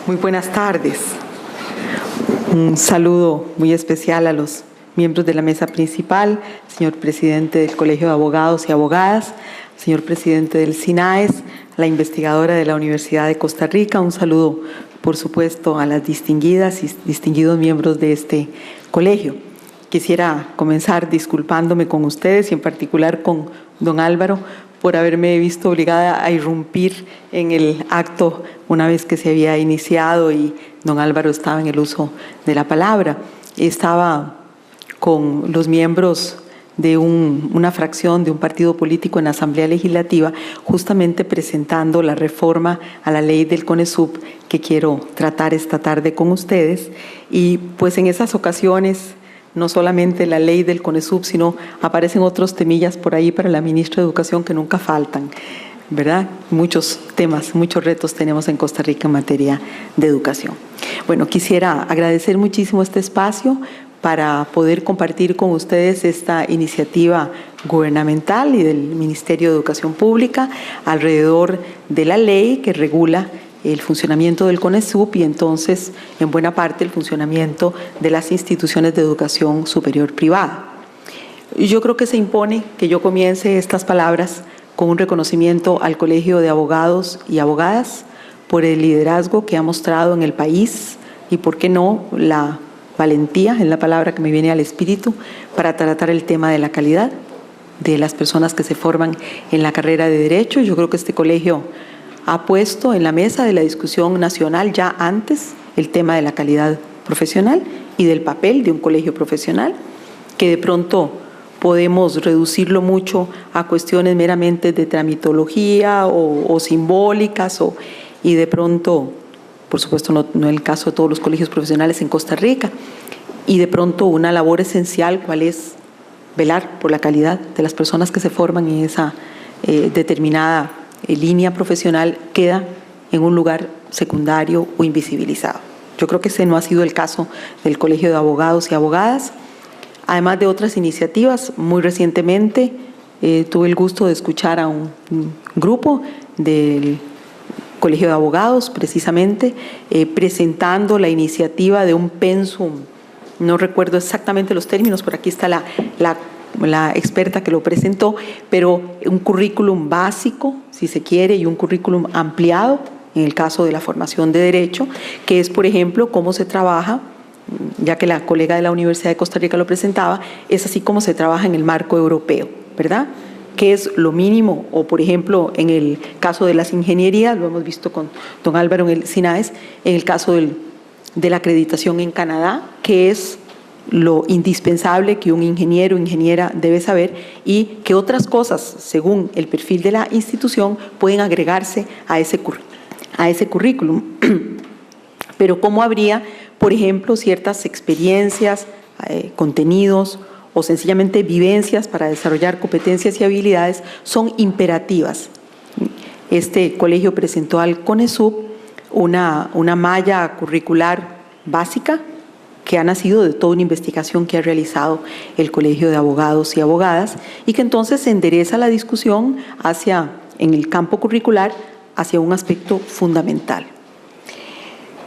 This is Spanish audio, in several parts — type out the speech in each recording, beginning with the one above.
Muy buenas tardes. Un saludo muy especial a los miembros de la mesa principal, señor presidente del Colegio de Abogados y Abogadas, señor presidente del SINAES, la investigadora de la Universidad de Costa Rica. Un saludo, por supuesto, a las distinguidas y distinguidos miembros de este colegio. Quisiera comenzar disculpándome con ustedes y en particular con don Álvaro por haberme visto obligada a irrumpir en el acto una vez que se había iniciado y don Álvaro estaba en el uso de la palabra. Estaba con los miembros de una fracción de un partido político en la Asamblea Legislativa, justamente presentando la reforma a la ley del CONESUB que quiero tratar esta tarde con ustedes. Y pues en esas ocasiones, no solamente la ley del CONESUB, sino aparecen otros temillas por ahí para la ministra de Educación que nunca faltan, ¿verdad? Muchos temas, muchos retos tenemos en Costa Rica en materia de educación. Bueno, quisiera agradecer muchísimo este espacio para poder compartir con ustedes esta iniciativa gubernamental y del Ministerio de Educación Pública alrededor de la ley que regula el funcionamiento del CONESUB y entonces, en buena parte, el funcionamiento de las instituciones de educación superior privada. Yo creo que se impone que yo comience estas palabras con un reconocimiento al Colegio de Abogados y Abogadas por el liderazgo que ha mostrado en el país y, por qué no, la valentía, es la palabra que me viene al espíritu, para tratar el tema de la calidad de las personas que se forman en la carrera de Derecho. Yo creo que este colegio ha puesto en la mesa de la discusión nacional ya antes el tema de la calidad profesional y del papel de un colegio profesional, que de pronto podemos reducirlo mucho a cuestiones meramente de tramitología o simbólicas y de pronto, por supuesto no el caso de todos los colegios profesionales en Costa Rica, y de pronto una labor esencial, ¿cuál es? Velar por la calidad de las personas que se forman en esa determinada línea profesional, queda en un lugar secundario o invisibilizado. Yo creo que ese no ha sido el caso del Colegio de Abogados y Abogadas. Además de otras iniciativas, muy recientemente tuve el gusto de escuchar a un grupo del Colegio de Abogados, precisamente, presentando la iniciativa de un pensum. No recuerdo exactamente los términos, por aquí está la experta que lo presentó, pero un currículum básico, si se quiere, y un currículum ampliado, en el caso de la formación de Derecho, que es, por ejemplo, cómo se trabaja, ya que la colega de la Universidad de Costa Rica lo presentaba, es así como se trabaja en el marco europeo, ¿verdad? ¿Qué es lo mínimo? O, por ejemplo, en el caso de las ingenierías, lo hemos visto con don Álvaro en el SINAES, en el caso de la acreditación en Canadá, que es lo indispensable que un ingeniero o ingeniera debe saber y que otras cosas, según el perfil de la institución, pueden agregarse a ese currículum. Pero ¿cómo habría, por ejemplo, ciertas experiencias, contenidos o sencillamente vivencias para desarrollar competencias y habilidades son imperativas? Este colegio presentó al CONESUB una malla curricular básica que ha nacido de toda una investigación que ha realizado el Colegio de Abogados y Abogadas y que entonces endereza la discusión en el campo curricular hacia un aspecto fundamental.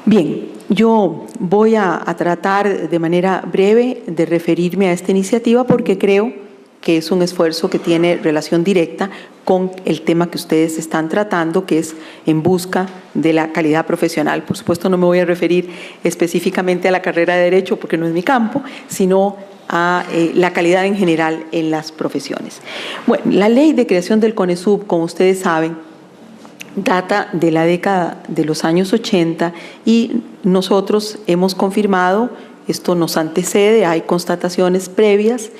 Bien, yo voy a tratar de manera breve de referirme a esta iniciativa porque creo que es un esfuerzo que tiene relación directa con el tema que ustedes están tratando, que es en busca de la calidad profesional. Por supuesto, no me voy a referir específicamente a la carrera de Derecho porque no es mi campo, sino a la calidad en general en las profesiones. Bueno, la ley de creación del CONESUB, como ustedes saben, data de la década de los años 80 y nosotros hemos confirmado, esto nos antecede, hay constataciones previas,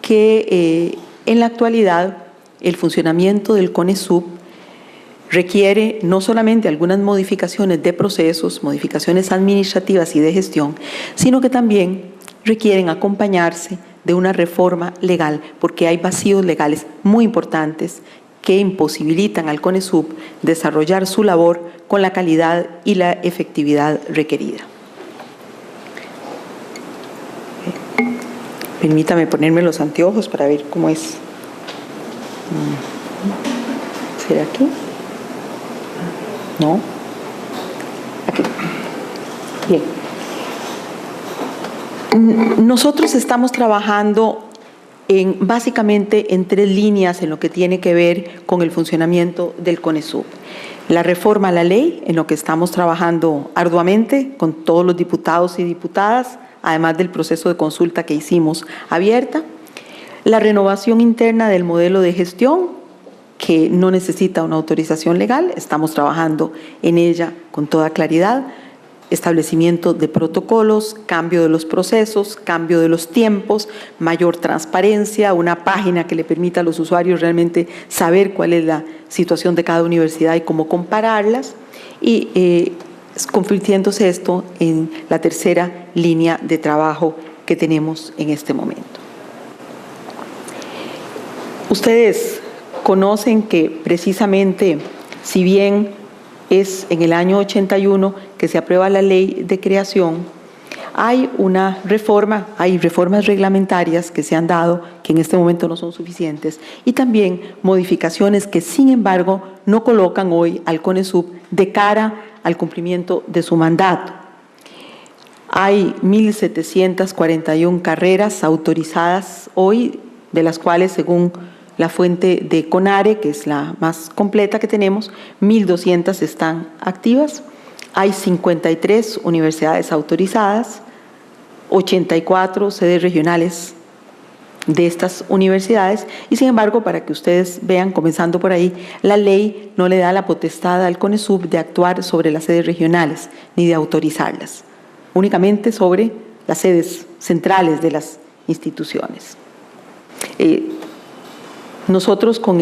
que en la actualidad el funcionamiento del CONESUB requiere no solamente algunas modificaciones de procesos, modificaciones administrativas y de gestión, sino que también requieren acompañarse de una reforma legal, porque hay vacíos legales muy importantes que imposibilitan al CONESUB desarrollar su labor con la calidad y la efectividad requerida. Permítame ponerme los anteojos para ver cómo es. ¿Será aquí? No. Aquí. Bien. Nosotros estamos trabajando básicamente en 3 líneas en lo que tiene que ver con el funcionamiento del CONESUB. La reforma a la ley, en lo que estamos trabajando arduamente con todos los diputados y diputadas, además del proceso de consulta que hicimos abierta. La renovación interna del modelo de gestión, que no necesita una autorización legal, estamos trabajando en ella con toda claridad. Establecimiento de protocolos, cambio de los procesos, cambio de los tiempos, mayor transparencia, una página que le permita a los usuarios realmente saber cuál es la situación de cada universidad y cómo compararlas, y convirtiéndose esto en la tercera línea de trabajo que tenemos en este momento. Ustedes conocen que precisamente, si bien es en el año 81 que se aprueba la ley de creación, hay una reforma, hay reformas reglamentarias que se han dado, que en este momento no son suficientes, y también modificaciones que, sin embargo, no colocan hoy al CONESUB de cara al cumplimiento de su mandato. Hay 1.741 carreras autorizadas hoy, de las cuales, según la fuente de CONARE, que es la más completa que tenemos, 1.200 están activas. Hay 53 universidades autorizadas, 84 sedes regionales de estas universidades, y sin embargo, para que ustedes vean, comenzando por ahí, la ley no le da la potestad al CONESUB de actuar sobre las sedes regionales ni de autorizarlas, únicamente sobre las sedes centrales de las instituciones. Nosotros con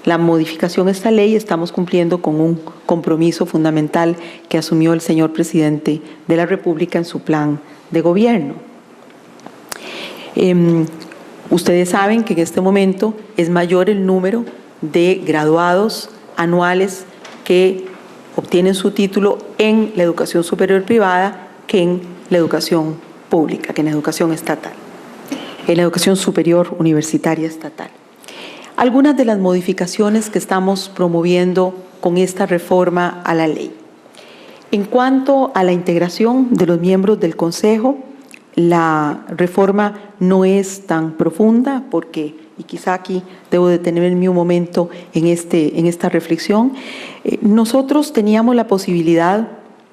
la modificación de esta ley estamos cumpliendo con un compromiso fundamental que asumió el señor presidente de la República en su plan de gobierno. Ustedes saben que en este momento es mayor el número de graduados anuales que obtienen su título en la educación superior privada que en la educación pública, que en la educación estatal, en la educación superior universitaria estatal. Algunas de las modificaciones que estamos promoviendo con esta reforma a la ley. En cuanto a la integración de los miembros del Consejo, la reforma no es tan profunda porque, y quizá aquí debo detenerme un momento en esta reflexión, nosotros teníamos la posibilidad,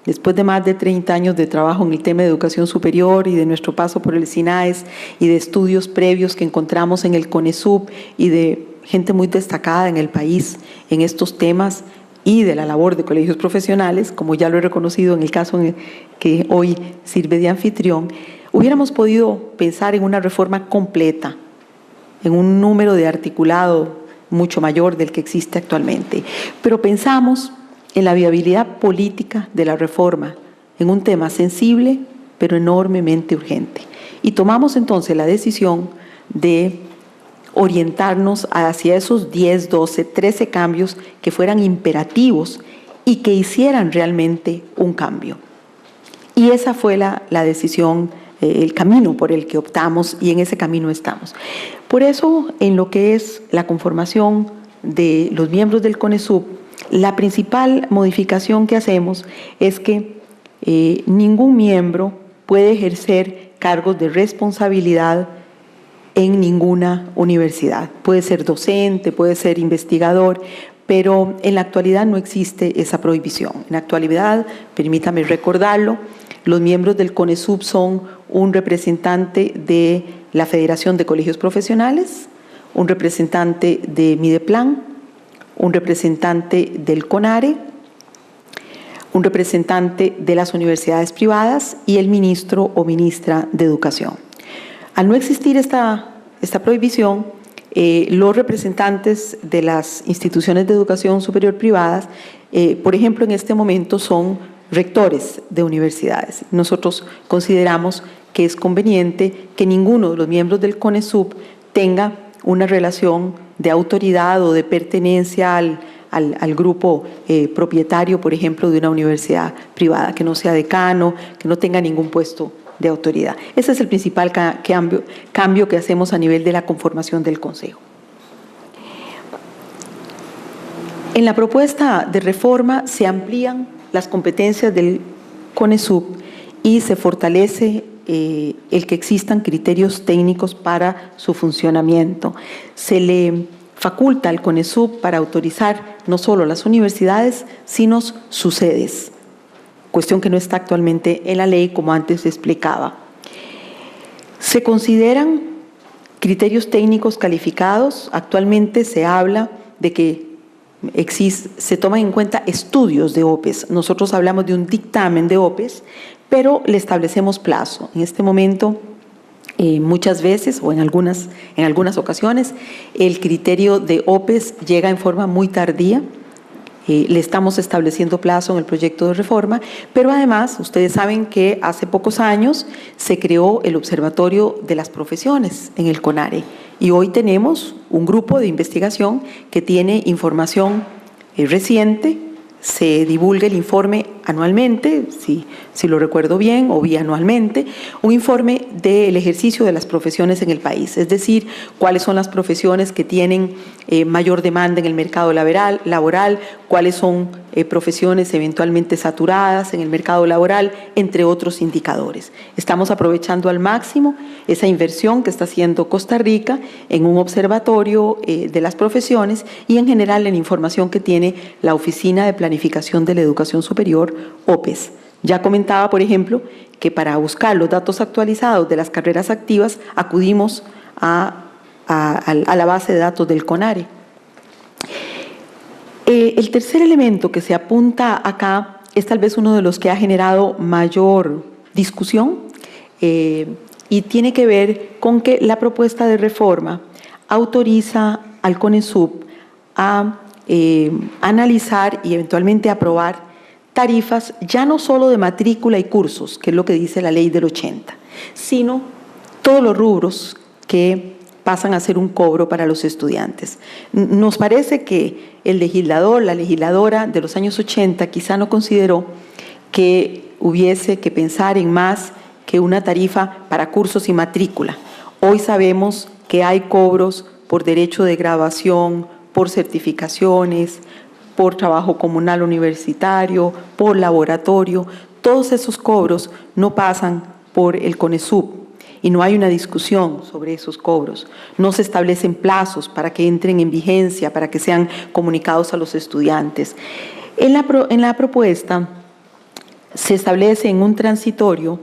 después de más de 30 años de trabajo en el tema de educación superior y de nuestro paso por el SINAES y de estudios previos que encontramos en el CONESUB y de gente muy destacada en el país en estos temas y de la labor de colegios profesionales, como ya lo he reconocido en el caso en el que hoy sirve de anfitrión, hubiéramos podido pensar en una reforma completa, en un número de articulado mucho mayor del que existe actualmente. Pero pensamos en la viabilidad política de la reforma, en un tema sensible, pero enormemente urgente. Y tomamos entonces la decisión de orientarnos hacia esos 10, 12, 13 cambios que fueran imperativos y que hicieran realmente un cambio. Y esa fue la decisión, el camino por el que optamos, y en ese camino estamos. Por eso, en lo que es la conformación de los miembros del CONESUB, la principal modificación que hacemos es que ningún miembro puede ejercer cargos de responsabilidad en ninguna universidad. Puede ser docente, puede ser investigador, pero en la actualidad no existe esa prohibición. En la actualidad, permítame recordarlo, los miembros del CONESUB son un representante de la Federación de Colegios Profesionales, un representante de Mideplan, un representante del CONARE, un representante de las universidades privadas y el ministro o ministra de Educación. Al no existir esta prohibición, los representantes de las instituciones de educación superior privadas, por ejemplo, en este momento son rectores de universidades. Nosotros consideramos que es conveniente que ninguno de los miembros del CONESUB tenga una relación de autoridad o de pertenencia al grupo propietario, por ejemplo, de una universidad privada, que no sea decano, que no tenga ningún puesto de autoridad. Ese es el principal cambio que hacemos a nivel de la conformación del Consejo. En la propuesta de reforma se amplían las competencias del CONESUB y se fortalece el que existan criterios técnicos para su funcionamiento. Se le faculta al CONESUB para autorizar no solo las universidades, sino sus sedes, cuestión que no está actualmente en la ley, como antes explicaba. Se consideran criterios técnicos calificados. Actualmente se habla de que se toman en cuenta estudios de OPEs. Nosotros hablamos de un dictamen de OPEs, pero le establecemos plazo. En este momento, muchas veces o en algunas ocasiones, el criterio de OPEs llega en forma muy tardía. Le estamos estableciendo plazo en el proyecto de reforma, pero además ustedes saben que hace pocos años se creó el Observatorio de las Profesiones en el CONARE y hoy tenemos un grupo de investigación que tiene información reciente. Se divulga el informe anualmente, si lo recuerdo bien, o bianualmente, un informe del ejercicio de las profesiones en el país, es decir, cuáles son las profesiones que tienen mayor demanda en el mercado laboral, cuáles son profesiones eventualmente saturadas en el mercado laboral, entre otros indicadores. Estamos aprovechando al máximo esa inversión que está haciendo Costa Rica en un observatorio de las profesiones y en general en información que tiene la Oficina de Planificación de la Educación Superior, OPES. Ya comentaba, por ejemplo, que para buscar los datos actualizados de las carreras activas acudimos a la base de datos del CONARE. El tercer elemento que se apunta acá es tal vez uno de los que ha generado mayor discusión y tiene que ver con que la propuesta de reforma autoriza al CONESUB a analizar y eventualmente aprobar tarifas ya no solo de matrícula y cursos, que es lo que dice la ley del 80, sino todos los rubros que pasan a ser un cobro para los estudiantes. Nos parece que el legislador, la legisladora de los años 80 quizá no consideró que hubiese que pensar en más que una tarifa para cursos y matrícula. Hoy sabemos que hay cobros por derecho de graduación, por certificaciones, por trabajo comunal universitario, por laboratorio. Todos esos cobros no pasan por el CONESUB. Y no hay una discusión sobre esos cobros. No se establecen plazos para que entren en vigencia, para que sean comunicados a los estudiantes. En la propuesta se establece en un transitorio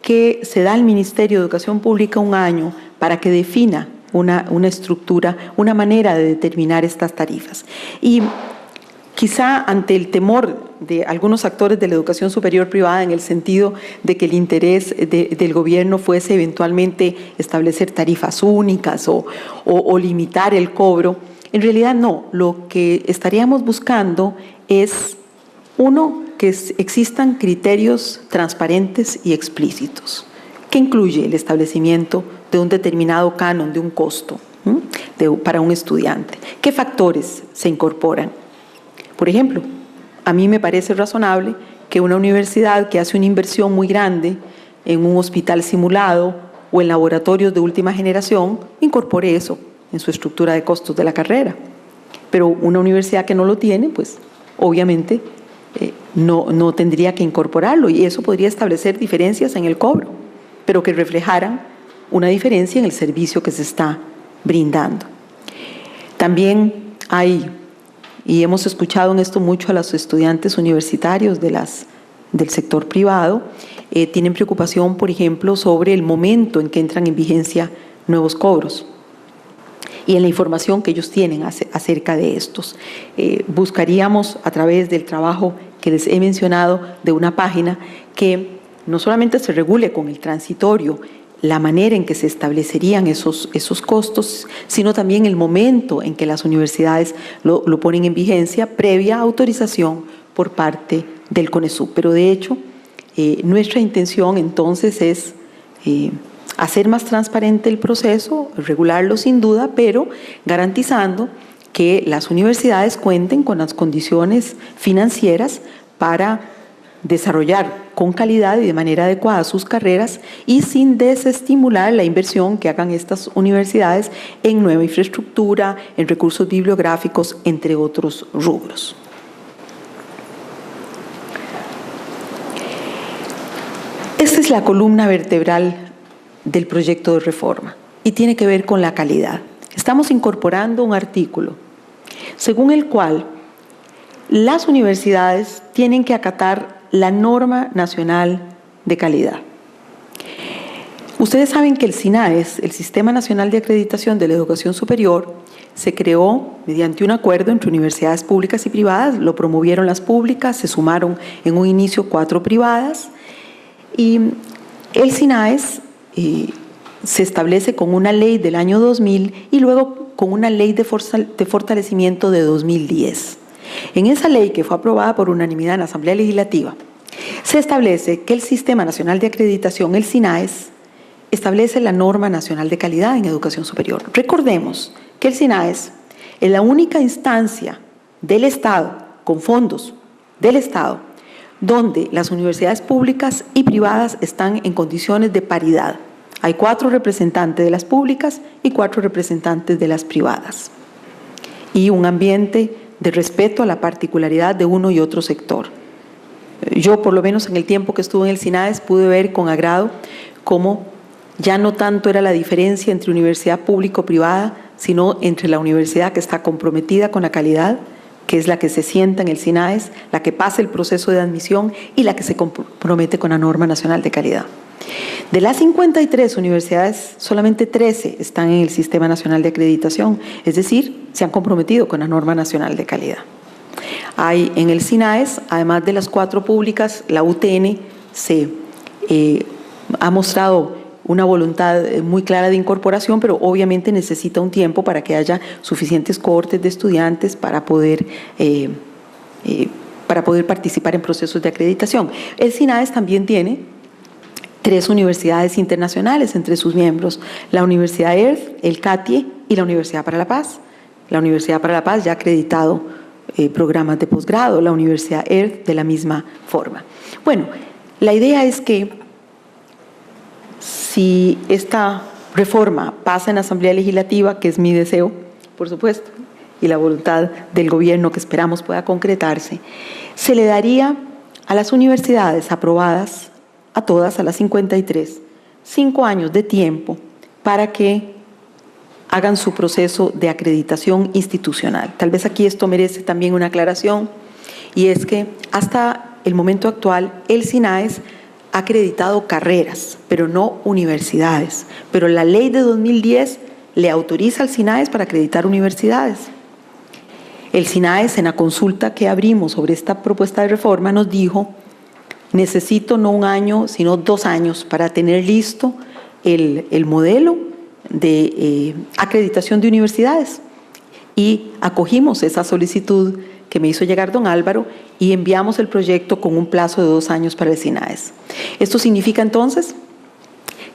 que se da al Ministerio de Educación Pública un año para que defina una estructura, una manera de determinar estas tarifas. Y quizá ante el temor de algunos actores de la educación superior privada en el sentido de que el interés del gobierno fuese eventualmente establecer tarifas únicas o limitar el cobro, en realidad no. Lo que estaríamos buscando es, uno, que existan criterios transparentes y explícitos, que incluye el establecimiento de un determinado canon, de un costo para un estudiante. ¿Qué factores se incorporan? Por ejemplo, a mí me parece razonable que una universidad que hace una inversión muy grande en un hospital simulado o en laboratorios de última generación incorpore eso en su estructura de costos de la carrera. Pero una universidad que no lo tiene, pues obviamente no tendría que incorporarlo y eso podría establecer diferencias en el cobro, pero que reflejaran una diferencia en el servicio que se está brindando. También hay, y hemos escuchado en esto mucho a los estudiantes universitarios del sector privado, tienen preocupación, por ejemplo, sobre el momento en que entran en vigencia nuevos cobros y en la información que ellos tienen acerca de estos. Buscaríamos a través del trabajo que les he mencionado de una página que no solamente se regule con el transitorio la manera en que se establecerían esos costos, sino también el momento en que las universidades lo ponen en vigencia previa autorización por parte del CONESUB. Pero de hecho, nuestra intención entonces es hacer más transparente el proceso, regularlo sin duda, pero garantizando que las universidades cuenten con las condiciones financieras para desarrollar con calidad y de manera adecuada sus carreras y sin desestimular la inversión que hagan estas universidades en nueva infraestructura, en recursos bibliográficos, entre otros rubros. Esta es la columna vertebral del proyecto de reforma y tiene que ver con la calidad. Estamos incorporando un artículo según el cual las universidades tienen que acatar la norma nacional de calidad. Ustedes saben que el SINAES, el Sistema Nacional de Acreditación de la Educación Superior, se creó mediante un acuerdo entre universidades públicas y privadas, lo promovieron las públicas, se sumaron en un inicio 4 privadas, y el SINAES se establece con una ley del año 2000 y luego con una ley de fortalecimiento de 2010. En esa ley, que fue aprobada por unanimidad en la Asamblea Legislativa, se establece que el Sistema Nacional de Acreditación, el SINAES, establece la norma nacional de calidad en educación superior. Recordemos que el SINAES es la única instancia del Estado, con fondos del Estado, donde las universidades públicas y privadas están en condiciones de paridad. Hay 4 representantes de las públicas y 4 representantes de las privadas. Y un ambiente de respeto a la particularidad de uno y otro sector. Yo, por lo menos en el tiempo que estuve en el SINAES, pude ver con agrado cómo ya no tanto era la diferencia entre universidad público-privada, sino entre la universidad que está comprometida con la calidad, que es la que se sienta en el SINAES, la que pasa el proceso de admisión y la que se compromete con la norma nacional de calidad. De las 53 universidades, solamente 13 están en el Sistema Nacional de Acreditación, es decir, se han comprometido con la norma nacional de calidad. Hay en el SINAES, además de las 4 públicas, la UTN se ha mostrado una voluntad muy clara de incorporación, pero obviamente necesita un tiempo para que haya suficientes cohortes de estudiantes para poder participar en procesos de acreditación. El SINAES también tiene 3 universidades internacionales entre sus miembros: la Universidad EARTH, el CATIE y la Universidad para la Paz. La Universidad para la Paz ya ha acreditado programas de posgrado, la Universidad EARTH de la misma forma. Bueno, la idea es que si esta reforma pasa en la Asamblea Legislativa, que es mi deseo, por supuesto, y la voluntad del gobierno que esperamos pueda concretarse, se le daría a las universidades aprobadas, a todas, a las 53, 5 años de tiempo para que hagan su proceso de acreditación institucional. Tal vez aquí esto merece también una aclaración, y es que hasta el momento actual el SINAES ha acreditado carreras, pero no universidades. Pero la ley de 2010 le autoriza al SINAES para acreditar universidades. El SINAES, en la consulta que abrimos sobre esta propuesta de reforma, nos dijo: necesito no 1 año, sino 2 años para tener listo el modelo de acreditación de universidades. Y acogimos esa solicitud que me hizo llegar don Álvaro y enviamos el proyecto con un plazo de 2 años para el SINAES. Esto significa entonces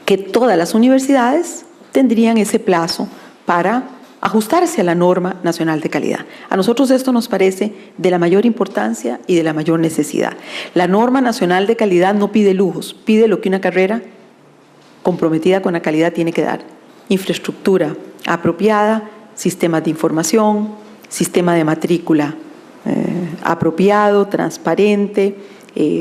que todas las universidades tendrían ese plazo para ajustarse a la norma nacional de calidad. A nosotros esto nos parece de la mayor importancia y de la mayor necesidad. La norma nacional de calidad no pide lujos, pide lo que una carrera comprometida con la calidad tiene que dar: infraestructura apropiada, sistemas de información, sistema de matrícula apropiado, transparente,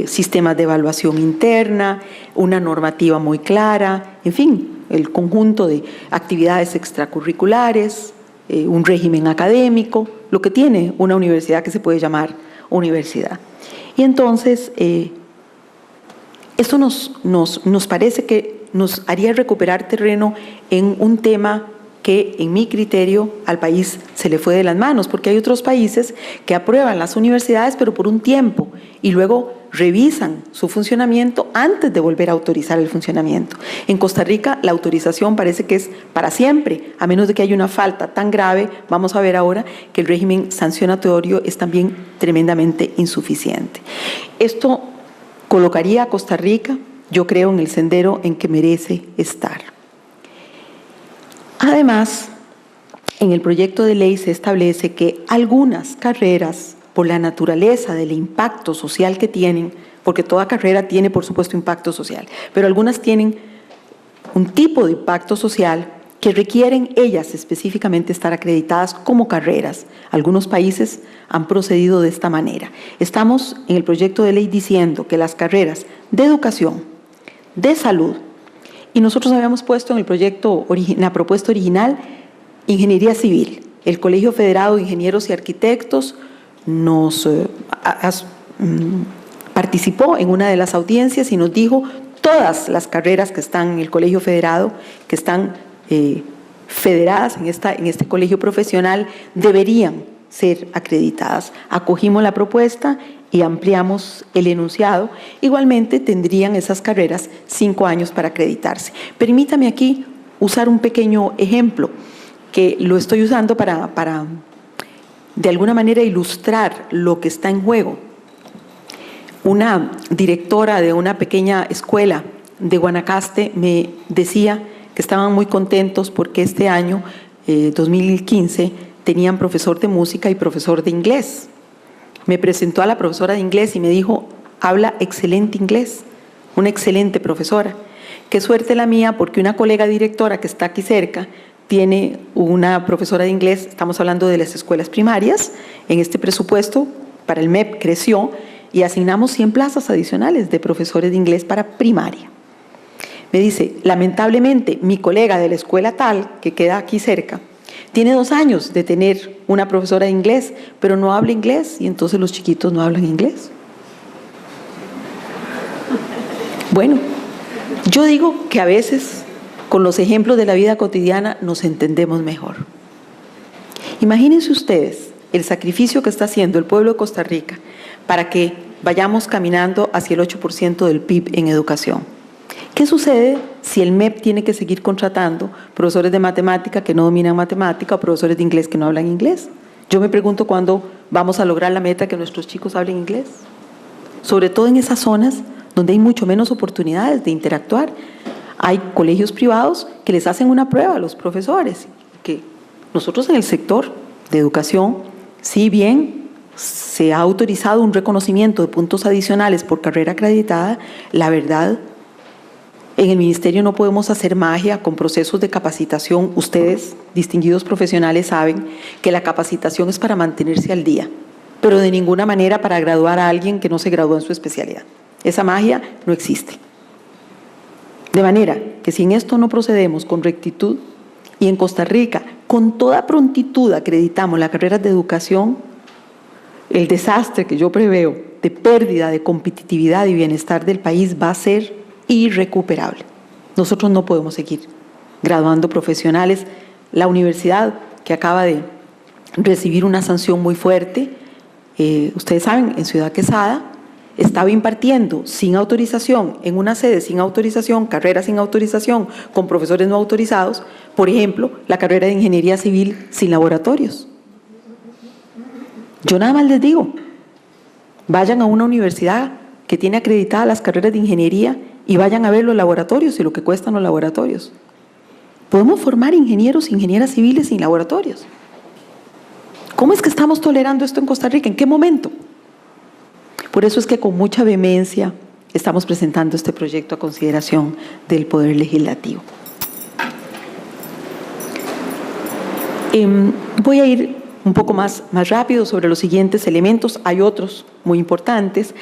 sistemas de evaluación interna, una normativa muy clara, en fin, el conjunto de actividades extracurriculares, un régimen académico, lo que tiene una universidad que se puede llamar universidad. Y entonces, esto nos parece que nos haría recuperar terreno en un tema que, en mi criterio, al país se le fue de las manos, porque hay otros países que aprueban las universidades, pero por un tiempo, y luego revisan su funcionamiento antes de volver a autorizar el funcionamiento. En Costa Rica, la autorización parece que es para siempre, a menos de que haya una falta tan grave. Vamos a ver ahora que el régimen sancionatorio es también tremendamente insuficiente. Esto colocaría a Costa Rica, yo creo, en el sendero en que merece estar. Además, en el proyecto de ley se establece que algunas carreras, por la naturaleza del impacto social que tienen, porque toda carrera tiene, por supuesto, impacto social, pero algunas tienen un tipo de impacto social que requieren ellas específicamente estar acreditadas como carreras. Algunos países han procedido de esta manera. Estamos en el proyecto de ley diciendo que las carreras de educación, de salud. Y nosotros habíamos puesto en el proyecto, en la propuesta original, ingeniería civil. El Colegio Federado de Ingenieros y Arquitectos nos participó en una de las audiencias y nos dijo todas las carreras que están en el Colegio Federado, que están federadas en este colegio profesional, deberían ser acreditadas. Acogimos la propuesta y ampliamos el enunciado. Igualmente tendrían esas carreras 5 años para acreditarse. Permítame aquí usar un pequeño ejemplo que lo estoy usando para de alguna manera ilustrar lo que está en juego. Una directora de una pequeña escuela de Guanacaste me decía que estaban muy contentos porque este año, 2015, tenían profesor de música y profesor de inglés. Me presentó a la profesora de inglés y me dijo, habla excelente inglés, una excelente profesora. Qué suerte la mía, porque una colega directora que está aquí cerca tiene una profesora de inglés, estamos hablando de las escuelas primarias, en este presupuesto para el MEP creció y asignamos 100 plazas adicionales de profesores de inglés para primaria. Me dice, lamentablemente, mi colega de la escuela tal, que queda aquí cerca, tiene 2 años de tener una profesora de inglés, pero no habla inglés y entonces los chiquitos no hablan inglés. Bueno, yo digo que a veces con los ejemplos de la vida cotidiana nos entendemos mejor. Imagínense ustedes el sacrificio que está haciendo el pueblo de Costa Rica para que vayamos caminando hacia el 8% del PIB en educación. ¿Qué sucede si el MEP tiene que seguir contratando profesores de matemática que no dominan matemática o profesores de inglés que no hablan inglés? Yo me pregunto cuándo vamos a lograr la meta que nuestros chicos hablen inglés. Sobre todo en esas zonas donde hay mucho menos oportunidades de interactuar. Hay colegios privados que les hacen una prueba a los profesores, que nosotros en el sector de educación, si bien se ha autorizado un reconocimiento de puntos adicionales por carrera acreditada, la verdad, en el ministerio no podemos hacer magia con procesos de capacitación. Ustedes, distinguidos profesionales, saben que la capacitación es para mantenerse al día, pero de ninguna manera para graduar a alguien que no se graduó en su especialidad. Esa magia no existe. De manera que si en esto no procedemos con rectitud y en Costa Rica con toda prontitud acreditamos las carreras de educación, el desastre que yo preveo de pérdida de competitividad y bienestar del país va a ser irrecuperable. Nosotros no podemos seguir graduando profesionales. La universidad, que acaba de recibir una sanción muy fuerte, ustedes saben, en Ciudad Quesada, estaba impartiendo sin autorización, en una sede sin autorización, carreras sin autorización, con profesores no autorizados, por ejemplo, la carrera de ingeniería civil sin laboratorios. Yo nada más les digo, vayan a una universidad que tiene acreditadas las carreras de ingeniería y vayan a ver los laboratorios y lo que cuestan los laboratorios. Podemos formar ingenieros e ingenieras civiles sin laboratorios. ¿Cómo es que estamos tolerando esto en Costa Rica? ¿En qué momento? Por eso es que con mucha vehemencia estamos presentando este proyecto a consideración del Poder Legislativo. Voy a ir un poco más rápido sobre los siguientes elementos. Hay otros muy importantes.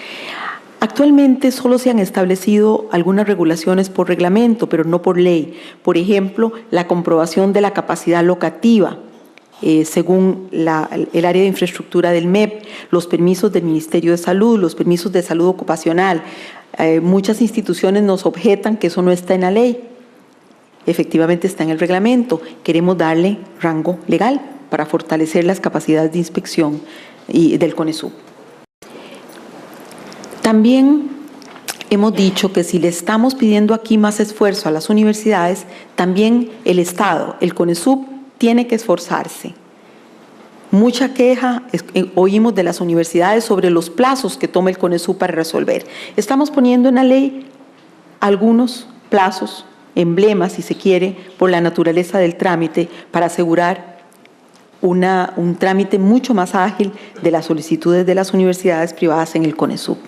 Actualmente solo se han establecido algunas regulaciones por reglamento, pero no por ley. Por ejemplo, la comprobación de la capacidad locativa, según el área de infraestructura del MEP, los permisos del Ministerio de Salud, los permisos de salud ocupacional. Muchas instituciones nos objetan que eso no está en la ley. Efectivamente está en el reglamento. Queremos darle rango legal para fortalecer las capacidades de inspección del CONESUB. También hemos dicho que si le estamos pidiendo aquí más esfuerzo a las universidades, también el Estado, el CONESUB, tiene que esforzarse. Mucha queja oímos de las universidades sobre los plazos que toma el CONESUB para resolver. Estamos poniendo en la ley algunos plazos, emblemas, si se quiere, por la naturaleza del trámite, para asegurar un trámite mucho más ágil de las solicitudes de las universidades privadas en el CONESUB.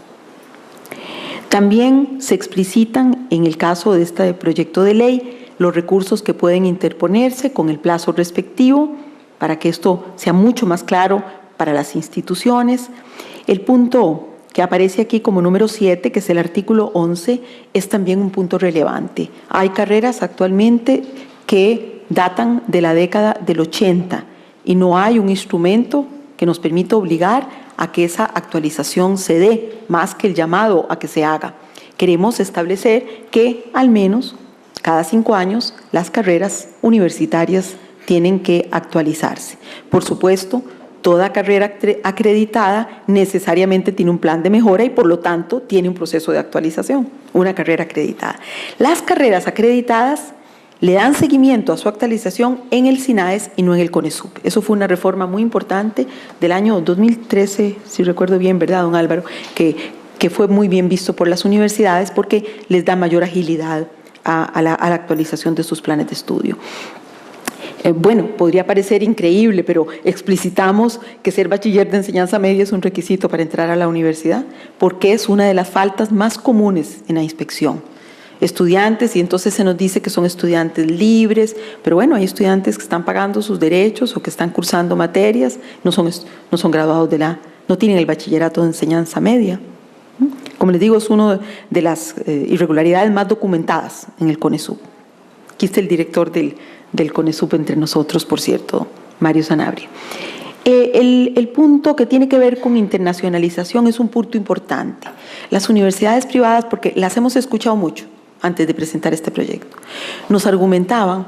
También se explicitan, en el caso de este proyecto de ley, los recursos que pueden interponerse con el plazo respectivo, para que esto sea mucho más claro para las instituciones. El punto que aparece aquí como número 7, que es el artículo 11, es también un punto relevante. Hay carreras actualmente que datan de la década del 80 y no hay un instrumento que nos permita obligar a que esa actualización se dé, más que el llamado a que se haga. Queremos establecer que al menos cada 5 años las carreras universitarias tienen que actualizarse. Por supuesto, toda carrera acreditada necesariamente tiene un plan de mejora y por lo tanto tiene un proceso de actualización, una carrera acreditada. Las carreras acreditadas le dan seguimiento a su actualización en el SINAES y no en el CONESUB. Eso fue una reforma muy importante del año 2013, si recuerdo bien, ¿verdad, don Álvaro? Que fue muy bien visto por las universidades porque les da mayor agilidad a la actualización de sus planes de estudio. Bueno, podría parecer increíble, pero explicitamos que ser bachiller de enseñanza media es un requisito para entrar a la universidad, porque es una de las faltas más comunes en la inspección. Estudiantes, y entonces se nos dice que son estudiantes libres, pero bueno, hay estudiantes que están pagando sus derechos o que están cursando materias, no son graduados no tienen el bachillerato de enseñanza media. Como les digo, es una de las irregularidades más documentadas en el CONESUB. Aquí está el director del CONESUB entre nosotros, por cierto, Mario Sanabria. El punto que tiene que ver con internacionalización es un punto importante. Las universidades privadas, porque las hemos escuchado mucho antes de presentar este proyecto, nos argumentaban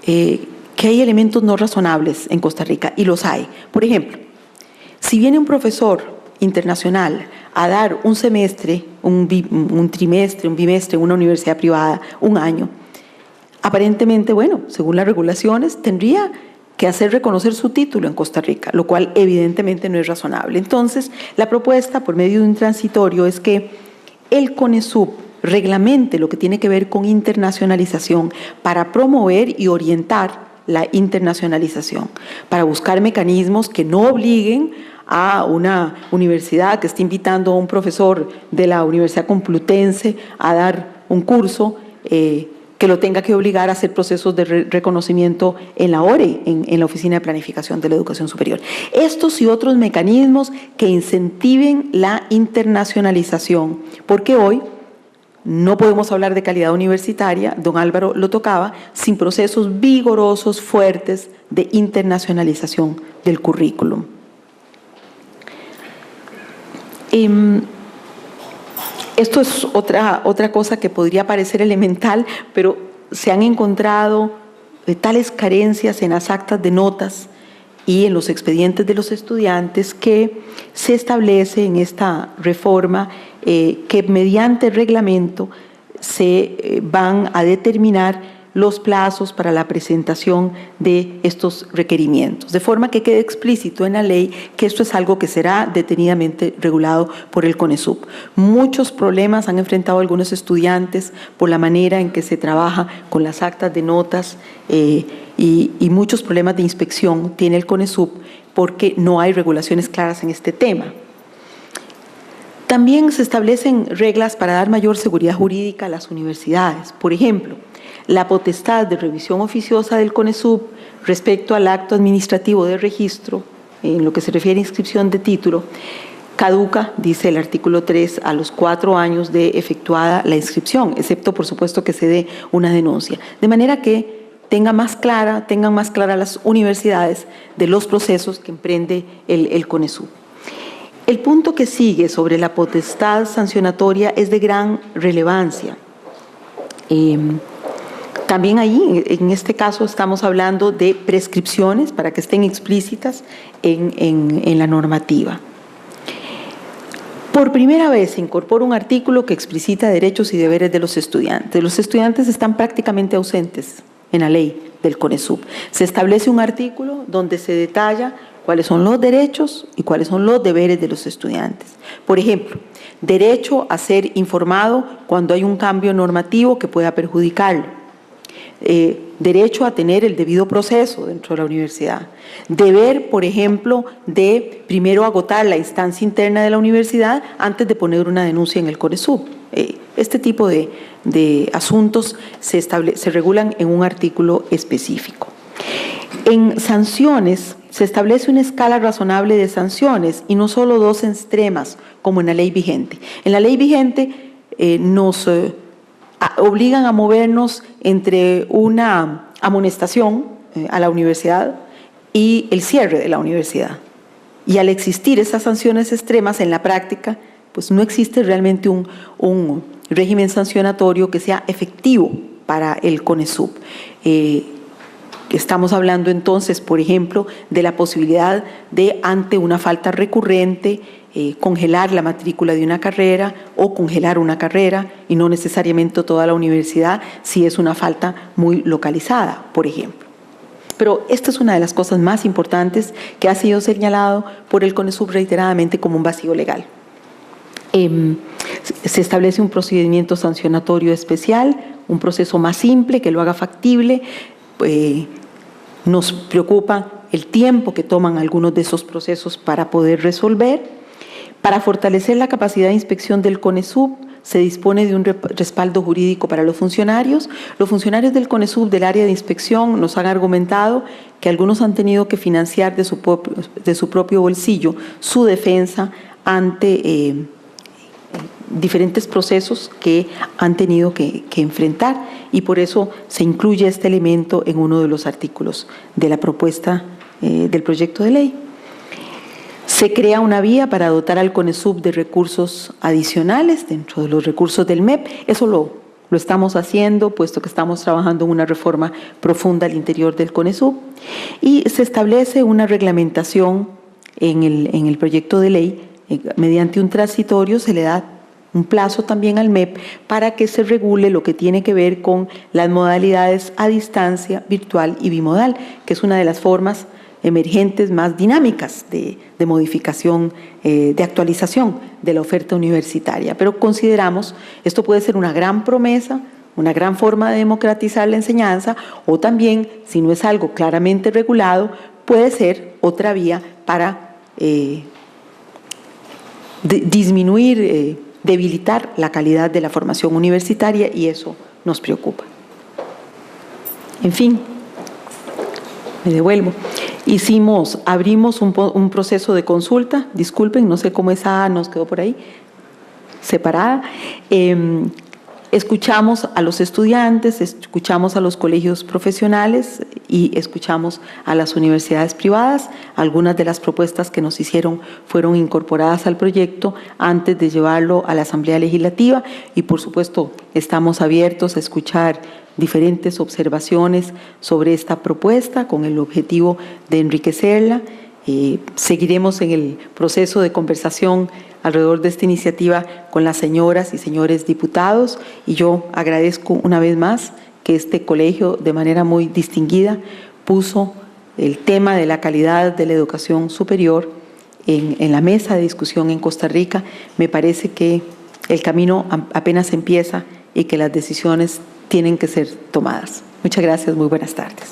que hay elementos no razonables en Costa Rica, y los hay. Por ejemplo, si viene un profesor internacional a dar un semestre, un trimestre, un bimestre en una universidad privada, un año, aparentemente, bueno, según las regulaciones, tendría que hacer reconocer su título en Costa Rica, lo cual evidentemente no es razonable. Entonces, la propuesta por medio de un transitorio es que el CONESUB reglamente lo que tiene que ver con internacionalización para promover y orientar la internacionalización, para buscar mecanismos que no obliguen a una universidad que esté invitando a un profesor de la Universidad Complutense a dar un curso, que lo tenga que obligar a hacer procesos de reconocimiento en la ORE, en la Oficina de Planificación de la Educación Superior. Estos y otros mecanismos que incentiven la internacionalización, porque hoy no podemos hablar de calidad universitaria, don Álvaro lo tocaba, sin procesos vigorosos, fuertes de internacionalización del currículum. Esto es otra cosa que podría parecer elemental, pero se han encontrado tales carencias en las actas de notas y en los expedientes de los estudiantes que se establece en esta reforma que mediante reglamento se van a determinar los plazos para la presentación de estos requerimientos, de forma que quede explícito en la ley que esto es algo que será detenidamente regulado por el CONESUB. Muchos problemas han enfrentado algunos estudiantes por la manera en que se trabaja con las actas de notas y muchos problemas de inspección tiene el CONESUB porque no hay regulaciones claras en este tema. También se establecen reglas para dar mayor seguridad jurídica a las universidades. Por ejemplo, la potestad de revisión oficiosa del CONESUB respecto al acto administrativo de registro, en lo que se refiere a inscripción de título, caduca, dice el artículo 3, a los 4 años de efectuada la inscripción, excepto, por supuesto, que se dé una denuncia. De manera que tengan más clara las universidades de los procesos que emprende el CONESUB. El punto que sigue sobre la potestad sancionatoria es de gran relevancia. También ahí, en este caso, estamos hablando de prescripciones para que estén explícitas en la normativa. Por primera vez se incorpora un artículo que explicita derechos y deberes de los estudiantes. Los estudiantes están prácticamente ausentes en la ley del CONESUB. Se establece un artículo donde se detalla cuáles son los derechos y cuáles son los deberes de los estudiantes. Por ejemplo, derecho a ser informado cuando hay un cambio normativo que pueda perjudicarlo. Derecho a tener el debido proceso dentro de la universidad. Deber, por ejemplo, de primero agotar la instancia interna de la universidad antes de poner una denuncia en el CONESUB. Este tipo de asuntos se regulan en un artículo específico. En sanciones se establece una escala razonable de sanciones y no solo dos extremas como en la ley vigente. En la ley vigente nos obligan a movernos entre una amonestación a la universidad y el cierre de la universidad. Y al existir esas sanciones extremas en la práctica, pues no existe realmente un régimen sancionatorio que sea efectivo para el CONESUB. Estamos hablando entonces, por ejemplo, de la posibilidad de, ante una falta recurrente, congelar la matrícula de una carrera o congelar una carrera y no necesariamente toda la universidad si es una falta muy localizada, por ejemplo. Pero esta es una de las cosas más importantes que ha sido señalado por el CONESUB reiteradamente como un vacío legal. Se establece un procedimiento sancionatorio especial, un proceso más simple que lo haga factible. Nos preocupa el tiempo que toman algunos de esos procesos para poder resolver. Para fortalecer la capacidad de inspección del CONESUB, se dispone de un respaldo jurídico para los funcionarios. Los funcionarios del CONESUB, del área de inspección, nos han argumentado que algunos han tenido que financiar de su propio bolsillo su defensa ante diferentes procesos que han tenido que enfrentar, y por eso se incluye este elemento en uno de los artículos de la propuesta del proyecto de ley. Se crea una vía para dotar al CONESUB de recursos adicionales dentro de los recursos del MEP. Eso lo estamos haciendo, puesto que estamos trabajando en una reforma profunda al interior del CONESUB. Y se establece una reglamentación en el proyecto de ley. Mediante un transitorio se le da un plazo también al MEP para que se regule lo que tiene que ver con las modalidades a distancia, virtual y bimodal, que es una de las formas emergentes más dinámicas de modificación, de actualización de la oferta universitaria. Pero consideramos, esto puede ser una gran promesa, una gran forma de democratizar la enseñanza, o también, si no es algo claramente regulado, puede ser otra vía para disminuir, debilitar la calidad de la formación universitaria, y eso nos preocupa. En fin, me devuelvo. Abrimos un proceso de consulta, disculpen, no sé cómo esa A nos quedó por ahí, separada. Escuchamos a los estudiantes, escuchamos a los colegios profesionales y escuchamos a las universidades privadas. Algunas de las propuestas que nos hicieron fueron incorporadas al proyecto antes de llevarlo a la Asamblea Legislativa, y por supuesto estamos abiertos a escuchar diferentes observaciones sobre esta propuesta con el objetivo de enriquecerla. Seguiremos en el proceso de conversación alrededor de esta iniciativa con las señoras y señores diputados, y yo agradezco una vez más que este colegio de manera muy distinguida puso el tema de la calidad de la educación superior en la mesa de discusión en Costa Rica. Me parece que el camino apenas empieza y que las decisiones tienen que ser tomadas. Muchas gracias, muy buenas tardes.